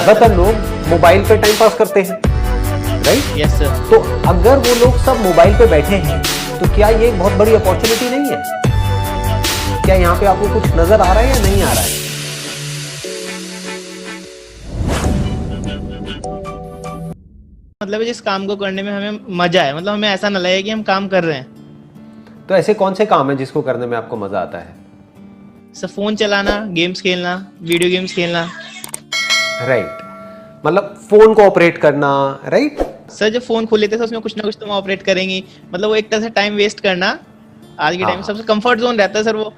ज्यादातर लोग मोबाइल पे टाइम पास करते हैं, राइट? Yes sir. तो अगर वो लोग सब मोबाइल पे बैठे हैं तो क्या ये एक बहुत बड़ी अपॉर्चुनिटी नहीं है? क्या यहाँ पे आपको कुछ नजर आ रहा है या नहीं आ रहा है? मतलब जिस काम को करने में हमें मजा है, मतलब हमें ऐसा ना लगे कि हम काम कर रहे हैं। तो ऐसे कौन से काम है जिसको करने में आपको मजा आता है? सर फोन चलाना, गेम्स खेलना, वीडियो गेम्स खेलना। राइट, मतलब फोन को ऑपरेट करना, राइट? सर जब फोन खोल लेते हैं उसमें कुछ ना कुछ तो हम ऑपरेट करेंगे, मतलब वो एक तरह से टाइम वेस्ट करना आज के टाइम में सबसे कंफर्ट जोन रहता है सर वो,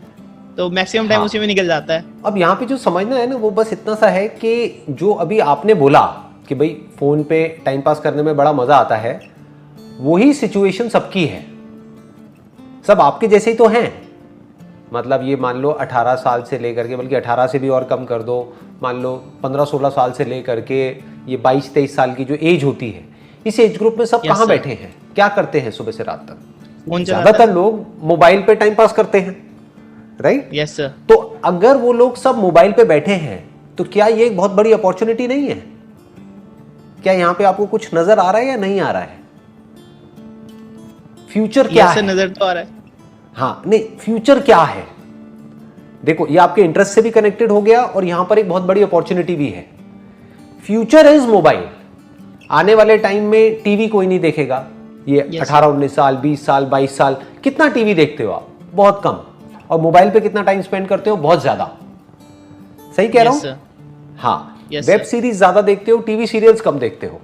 तो मैक्सिमम टाइम उसी में निकल जाता है। अब यहाँ पे जो समझना है ना वो बस इतना सा है कि जो अभी आपने बोला कि भाई फोन पे टाइम पास करने में बड़ा मजा आता है, वही सिचुएशन सबकी है, सब आपके जैसे ही तो हैं। मतलब ये मान लो 18 साल से लेकर के, बल्कि 18 से भी और कम कर दो, मान लो 15-16 साल से लेकर के ये 22-23 साल की जो एज होती है, इस एज ग्रुप में सब कहाँ बैठे हैं, क्या करते हैं सुबह से रात तक? ज्यादातर लोग मोबाइल पे टाइम पास करते हैं, राइट? Yes sir. तो अगर वो लोग सब मोबाइल पे बैठे हैं तो क्या ये एक बहुत बड़ी अपॉर्चुनिटी नहीं है? क्या यहाँ पे आपको कुछ नजर आ रहा है या नहीं आ रहा है? फ्यूचर क्या है? नजर तो आ रहा है। हाँ, नहीं, फ्यूचर क्या है? देखो, ये आपके इंटरेस्ट से भी कनेक्टेड हो गया और यहां पर एक बहुत बड़ी अपॉर्चुनिटी भी है। Future is mobile. आने वाले टाइम में टीवी कोई नहीं देखेगा। ये 18-19 साल, 20 साल, 22 साल, कितना टीवी देखते हो आप? बहुत कम। और मोबाइल पे कितना टाइम स्पेंड करते हो? बहुत ज्यादा। सही कह रहा हूं? हाँ। वेब सीरीज ज्यादा देखते हो, टीवी सीरियल्स कम देखते हो,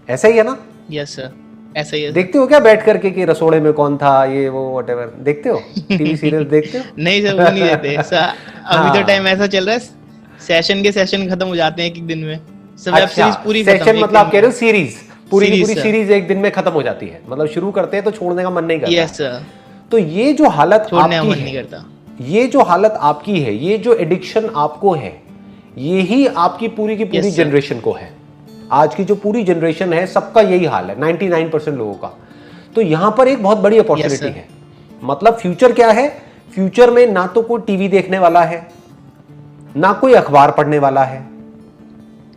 ऐसा ही है ना? यस सर, ऐसा ही है। देखते हो क्या बैठ करके कि रसोड़े में कौन था, ये वो व्हाटएवर, देखते हो? टीवी सीरियल देखते हो? नहीं सर, वो नहीं देते सर। अभी तो टाइम ऐसा चल रहा है, सेशन के सेशन खत्म हो जाते हैं एक दिन में। सब वेब सीरीज पूरी खत्म। सेशन मतलब आप कह रहे हो सीरीज, पूरी की पूरी सीरीज एक दिन में खत्म हो जाती है, मतलब शुरू करते हैं तो छोड़ने का मन नहीं करता। Yes sir. तो ये जो हालत छोड़ने का आपकी मन है, नहीं करता, ये जो हालत आपकी है, ये जो एडिक्शन आपको है, यही आपकी पूरी की पूरी जनरेशन को है। आज की जो पूरी जनरेशन है सबका यही हाल है, 99% लोगों का। तो यहां पर एक बहुत बड़ी अपॉर्चुनिटी है। मतलब फ्यूचर क्या है? फ्यूचर में ना तो कोई टीवी देखने वाला है, ना कोई अखबार पढ़ने वाला है,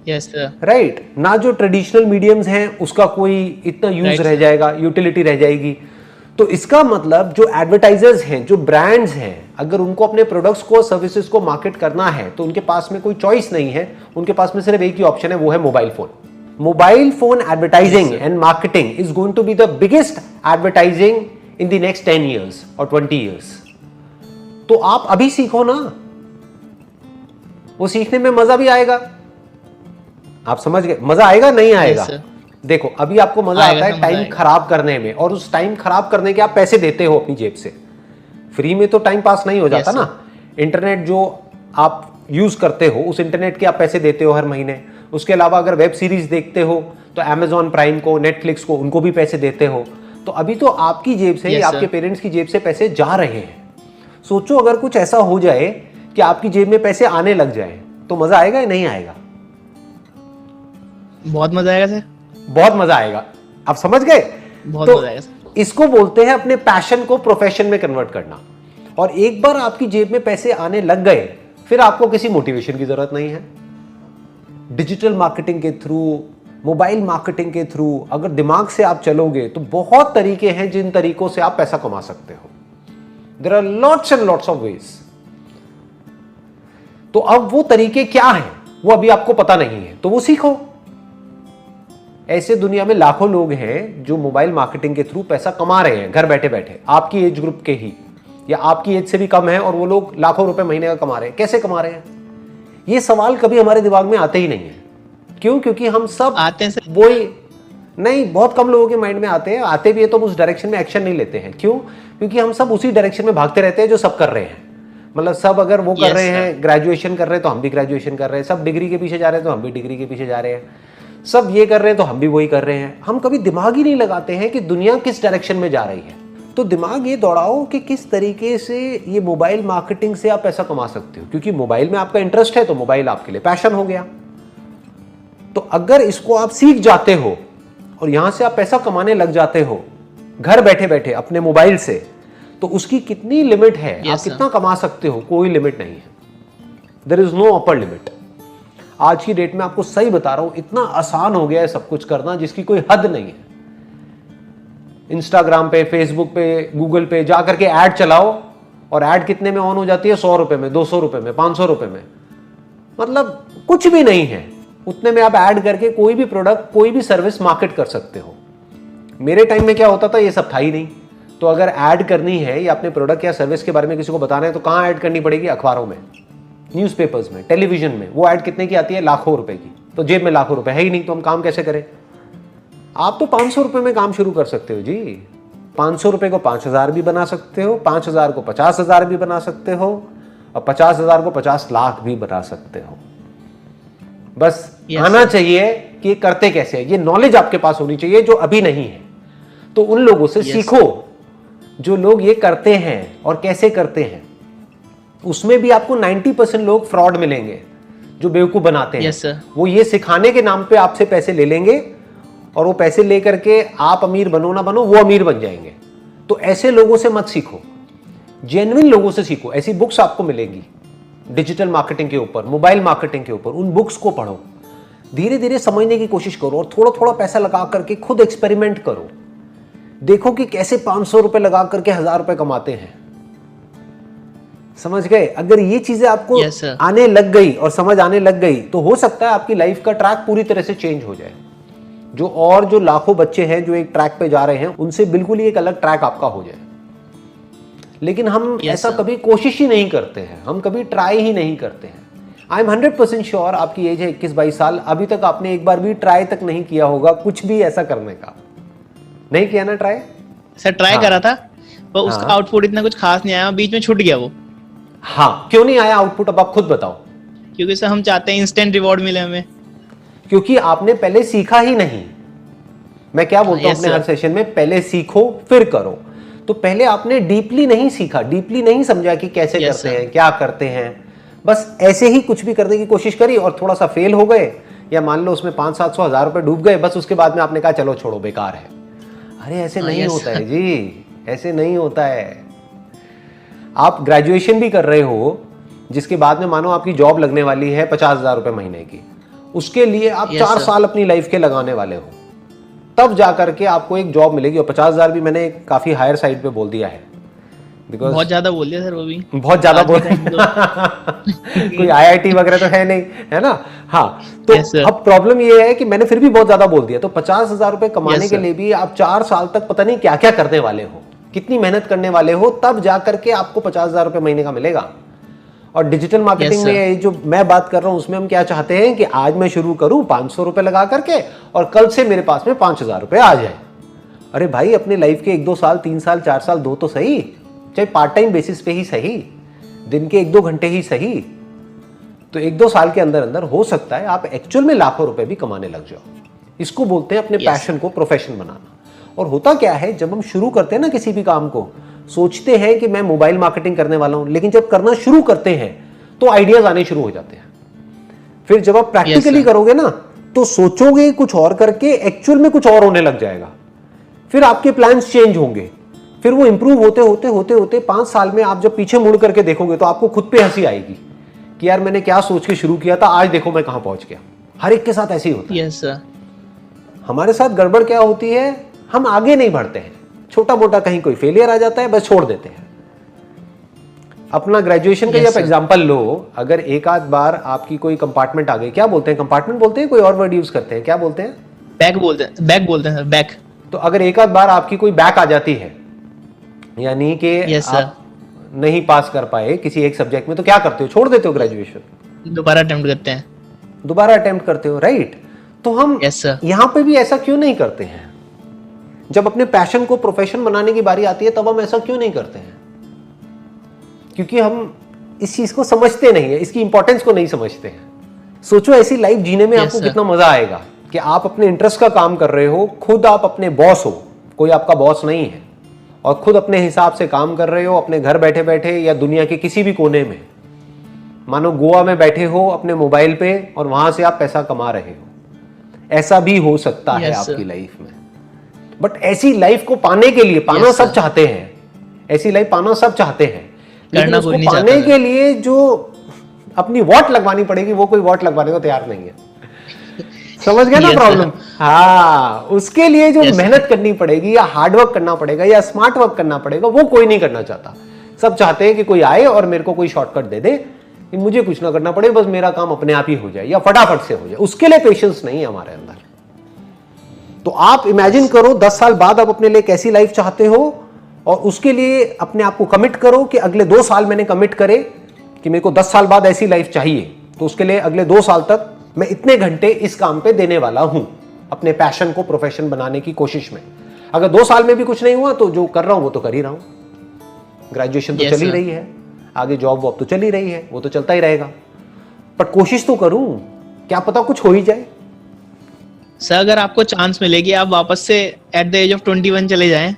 यस सर, राइट? ना जो ट्रेडिशनल मीडियम्स हैं उसका कोई इतना यूज रह जाएगा, यूटिलिटी रह जाएगी। तो इसका मतलब जो एडवर्टाइजर्स हैं, जो ब्रांड्स हैं, अगर उनको अपने प्रोडक्ट्स को, सर्विसेज को मार्केट करना है तो उनके पास में कोई चॉइस नहीं है, उनके पास में सिर्फ एक ही ऑप्शन है, वो है mobile phone. Mobile phone advertising and marketing is going to be the biggest advertising in the next 10 years और 20 years। तो आप अभी सीखो ना, वो सीखने में मजा भी आएगा। आप समझ गए? मजा आएगा नहीं आएगा? देखो, अभी आपको मजा आता है टाइम खराब करने में, और उस टाइम खराब करने के आप पैसे देते हो अपनी जेब से। फ्री में तो टाइम पास नहीं हो जाता ना। इंटरनेट जो आप यूज करते हो, उस इंटरनेट के आप पैसे देते हो हर महीने। उसके अलावा अगर वेब सीरीज देखते हो तो Amazon प्राइम को, नेटफ्लिक्स को, उनको भी पैसे देते हो। तो अभी तो आपकी जेब से, आपके पेरेंट्स की जेब से पैसे जा रहे हैं। सोचो अगर कुछ ऐसा हो जाए कि आपकी जेब में पैसे आने लग जाए तो मजा आएगा या नहीं आएगा? बहुत मजा आएगा सर, बहुत मजा आएगा। आप समझ गए? बहुत तो मजा आएगा सर। इसको बोलते हैं अपने पैशन को प्रोफेशन में कन्वर्ट करना। और एक बार आपकी जेब में पैसे आने लग गए, फिर आपको किसी मोटिवेशन की जरूरत नहीं है। डिजिटल मार्केटिंग के थ्रू, मोबाइल मार्केटिंग के थ्रू अगर दिमाग से आप चलोगे तो बहुत तरीके हैं जिन तरीकों से आप पैसा कमा सकते हो। There are lots and lots of ways. तो अब वो तरीके क्या हैं वो अभी आपको पता नहीं है, तो वो सीखो। ऐसे दुनिया में लाखों लोग हैं जो मोबाइल मार्केटिंग के थ्रू पैसा कमा रहे हैं घर बैठे बैठे, आपकी एज ग्रुप के ही, या आपकी एज से भी कम है, और वो लोग लाखों रुपए महीने का कमा रहे हैं। कैसे कमा रहे हैं? ये सवाल कभी हमारे दिमाग में आते ही नहीं है। क्यों? क्योंकि हम सब आते हैं सर, वही नहीं, बहुत कम लोगों के माइंड में आते हैं। आते भी है तो उस डायरेक्शन में एक्शन नहीं लेते हैं। क्यों? क्योंकि हम सब उसी डायरेक्शन में भागते रहते हैं जो सब कर रहे हैं। मतलब सब अगर वो कर रहे हैं, ग्रेजुएशन कर रहे हैं तो हम भी ग्रेजुएशन कर रहे हैं, सब डिग्री के पीछे जा रहे हैं तो हम भी डिग्री के पीछे जा रहे हैं, सब ये कर रहे हैं तो हम भी वही कर रहे हैं। हम कभी दिमाग ही नहीं लगाते हैं कि दुनिया किस डायरेक्शन में जा रही है। तो दिमाग ये दौड़ाओ कि किस तरीके से ये मोबाइल मार्केटिंग से आप पैसा कमा सकते हो। क्योंकि मोबाइल में आपका इंटरेस्ट है तो मोबाइल आपके लिए पैशन हो गया। तो अगर इसको आप सीख जाते हो और यहां से आप पैसा कमाने लग जाते हो घर बैठे बैठे अपने मोबाइल से, तो उसकी कितनी लिमिट है, आप कितना कमा सकते हो, कोई लिमिट नहीं है। There is no upper limit. आज की डेट में आपको सही बता रहा हूं, इतना आसान हो गया है सब कुछ करना जिसकी कोई हद नहीं है। इंस्टाग्राम पे, फेसबुक पे, गूगल पे जा करके ऐड चलाओ और ऐड कितने में ऑन हो जाती है? 100 रुपए में, 200 रुपए में, 500 रुपए में। मतलब कुछ भी नहीं है, उतने में आप ऐड करके कोई भी प्रोडक्ट, कोई भी सर्विस मार्केट कर सकते हो। मेरे टाइम में क्या होता था, ये सब था ही नहीं। तो अगर ऐड करनी है या अपने प्रोडक्ट या सर्विस के बारे में किसी को बताना है तो कहाँ ऐड करनी पड़ेगी? अखबारों में, न्यूज़पेपर्स में, टेलीविजन में। वो ऐड कितने की आती है? लाखों रुपए की। तो जेब में लाखों रुपए है ही नहीं, तो हम काम कैसे करें? आप तो 500 रुपए में काम शुरू कर सकते हो जी। 500 रुपए को 5000 भी बना सकते हो, 5000 को 50,000 भी बना सकते हो, और 50,000 को 50 लाख भी बना सकते हो। बस आना चाहिए कि ये करते कैसे है, ये नॉलेज आपके पास होनी चाहिए जो अभी नहीं है। तो उन लोगों से सीखो जो लोग ये करते हैं और कैसे करते हैं। उसमें भी आपको 90% लोग फ्रॉड मिलेंगे जो बेवकूफ बनाते हैं। वो ये सिखाने के नाम पे आपसे पैसे ले लेंगे और वो पैसे लेकर के आप अमीर बनो ना बनो, वो अमीर बन जाएंगे। तो ऐसे लोगों से मत सीखो, जेन्युइन लोगों से सीखो। ऐसी बुक्स आपको मिलेंगी डिजिटल मार्केटिंग के ऊपर, मोबाइल मार्केटिंग के ऊपर। उन बुक्स को पढ़ो, धीरे धीरे समझने की कोशिश करो और थोड़ा थोड़ा पैसा लगा करके खुद एक्सपेरिमेंट करो। देखो कि कैसे 500 रुपए लगा करके 1000 रुपए कमाते हैं। समझ गए? अगर ये चीजें आपको आने लग गई और समझ आने लग गई तो हो सकता है आपकी लाइफ का ट्रैक पूरी तरह से चेंज हो जाए। जो लाखों बच्चे हैं जो एक ट्रैक पे जा रहे हैं, उनसे बिल्कुल ही एक अलग ट्रैक आपका हो जाए। लेकिन हम ऐसा कभी कोशिश ही नहीं करते हैं, हम कभी ट्राई ही नहीं करते हैं। आई एम 100% श्योर, आपकी एज है 21-22 साल, अभी तक आपने एक बार भी ट्राई तक नहीं किया होगा कुछ भी ऐसा करने का। नहीं किया ना ट्राई? सर ट्राई करा था पर उसका आउटपुट इतना कुछ खास नहीं आया, बीच में छूट गया वो। हाँ, क्यों नहीं आया आउटपुट? अब आप खुद बताओ। क्योंकि सर हम चाहते हैं इंस्टेंट रिवॉर्ड मिले हमें। क्योंकि आपने पहले सीखा ही नहीं। मैं क्या बोलता हूं अपने हर सेशन में, पहले सीखो फिर करो। तो पहले आपने डीपली नहीं सीखा, डीपली नहीं समझा कि कैसे करते हैं, क्या करते हैं। बस ऐसे ही कुछ भी करने की कोशिश करी और थोड़ा सा फेल हो गए, या मान लो उसमें 500-700 हज़ार रुपए डूब गए, बस उसके बाद में आपने कहा चलो छोड़ो, बेकार है। अरे ऐसे नहीं होता है जी, ऐसे नहीं होता है। आप ग्रेजुएशन भी कर रहे हो, जिसके बाद में मानो आपकी जॉब लगने वाली है 50,000 रुपए महीने की, उसके लिए आप 4 साल अपनी लाइफ के लगाने वाले हो, तब जाकर के आपको एक जॉब मिलेगी। और 50,000 भी मैंने काफी हायर साइड पे बोल दिया है, बिकॉज बहुत ज्यादा बोल दिया सर, वो भी बहुत ज्यादा बोल कोई IIT वगैरह तो है नहीं, है ना? हाँ, तो अब प्रॉब्लम ये है कि मैंने फिर भी बहुत ज्यादा बोल दिया। तो 50,000 रुपए कमाने के लिए भी आप 4 साल तक पता नहीं क्या क्या करने वाले हो, कितनी मेहनत करने वाले हो, तब जाकर के आपको 50,000 रुपए महीने का मिलेगा। और डिजिटल मार्केटिंग में जो मैं बात कर रहा हूं, उसमें हम क्या चाहते हैं कि आज मैं शुरू करूं 500 रुपए लगा करके और कल से मेरे पास में 5,000 रुपए आ जाए। अरे भाई, अपने लाइफ के 1-2 साल, 3 साल, 4 साल दो तो सही, चाहे पार्ट टाइम बेसिस पे ही सही, दिन के 1-2 घंटे ही सही। तो 1-2 साल के अंदर अंदर हो सकता है आप एक्चुअल में लाखों रुपए भी कमाने लग जाओ। इसको बोलते हैं अपने पैशन को प्रोफेशन बनाना। और होता क्या है, जब हम शुरू करते हैं ना किसी भी काम को, सोचते हैं कि मैं मोबाइल मार्केटिंग करने वाला हूं, लेकिन जब करना शुरू करते हैं तो आइडियाज आने शुरू हो जाते हैं। फिर जब आप प्रैक्टिकली करोगे ना, तो सोचोगे कुछ और करके एक्चुअल में कुछ और होने लग जाएगा। फिर आपके प्लान्स चेंज होंगे, फिर वो इंप्रूव होते होते होते होते 5 साल में आप जब पीछे मुड़ करके देखोगे तो आपको खुद पे हंसी आएगी कि यार मैंने क्या सोच के शुरू किया था, आज देखो मैं कहां पहुंच गया। हर एक के साथ ऐसे ही होता है। Yes sir. हमारे साथ गड़बड़ क्या होती है, हम आगे नहीं बढ़ते हैं, छोटा मोटा कहीं कोई फेलियर आ जाता है, बस छोड़ देते हैं। अपना ग्रेजुएशन का ही आप एग्जांपल लो, अगर एक आध बार आपकी कोई कंपार्टमेंट आ गई, क्या बोलते हैं, कंपार्टमेंट बोलते हैं, कोई और वर्ड यूज करते हैं, क्या बोलते हैं? बैक बोलते हैं, बैक बोलते हैं सर, बैक। तो अगर एक आध बार आपकी कोई बैक आ जाती है, यानी कि आप नहीं पास कर पाए किसी एक सब्जेक्ट में, तो क्या करते हो? छोड़ देते हो ग्रेजुएशन, दोबारा अटेम्प्ट करते हैं। दोबारा अटेम्प्ट करते हो, राइट? तो हम यहां पे भी ऐसा क्यों नहीं करते हैं? जब अपने पैशन को प्रोफेशन बनाने की बारी आती है तब हम ऐसा क्यों नहीं करते हैं? क्योंकि हम इस चीज को समझते नहीं है, इसकी इंपॉर्टेंस को नहीं समझते हैं। सोचो ऐसी लाइफ जीने में आपको कितना मजा आएगा कि आप अपने इंटरेस्ट का काम कर रहे हो, खुद आप अपने बॉस हो, कोई आपका बॉस नहीं है, और खुद अपने हिसाब से काम कर रहे हो, अपने घर बैठे बैठे या दुनिया के किसी भी कोने में, मानो गोवा में बैठे हो अपने मोबाइल पे और वहां से आप पैसा कमा रहे हो। ऐसा भी हो सकता है आपकी लाइफ में। बट ऐसी लाइफ को पाने के लिए, पाना सब चाहते हैं, ऐसी लाइफ पाना सब चाहते हैं, लेकिन उसको पाने के लिए जो अपनी वॉट लगवानी पड़ेगी, वो कोई वॉट लगवाने को तैयार नहीं है। समझ गए ना Yes, प्रॉब्लम? हाँ, उसके लिए जो Yes, मेहनत करनी पड़ेगी या हार्डवर्क करना पड़ेगा या स्मार्ट वर्क करना पड़ेगा, वो कोई नहीं करना चाहता। सब चाहते हैं कि कोई आए और मेरे को कोई शॉर्टकट दे दे कि मुझे कुछ ना करना पड़े, बस मेरा काम अपने आप ही हो जाए या फटाफट से हो जाए। उसके लिए पेशेंस नहीं है हमारे अंदर। तो आप इमेजिन करो 10 साल बाद आप अपने लिए कैसी लाइफ चाहते हो, और उसके लिए अपने आप को कमिट करो कि अगले 2 साल मैंने कमिट करे कि मेरे को 10 साल बाद ऐसी लाइफ चाहिए, तो उसके लिए अगले 2 साल तक मैं इतने घंटे इस काम पे देने वाला हूं, अपने पैशन को प्रोफेशन बनाने की कोशिश में। अगर 2 साल में भी कुछ नहीं हुआ तो जो कर रहा हूं वो तो कर ही रहा हूं। ग्रेजुएशन तो Yes, चल ही sir. रही है, आगे जॉब वॉब तो चल ही रही है, वो तो चलता ही रहेगा, पर कोशिश तो करूं, क्या पता कुछ हो ही जाए। सर अगर आपको चांस मिलेगी आप वापस से एट द एज ऑफ 21 चले जाएं,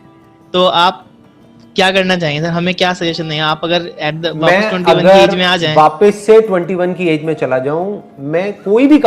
तो आप क्या करना चाहेंगे सर? हमें क्या सजेशन देंगे आप अगर एट द वापस 21 की एज में आ जाएं? वापस से 21 की एज में चला जाऊं, मैं कोई भी